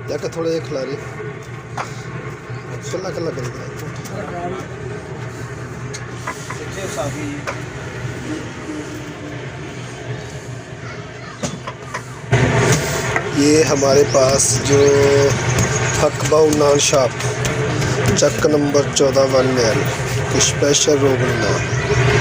जाकर थोड़ा एक खिलाड़ी कल्ला कल्ला कर ये हमारे पास जो हकबाऊ नान शॉप चक नंबर 14 1 की स्पेशल रोगना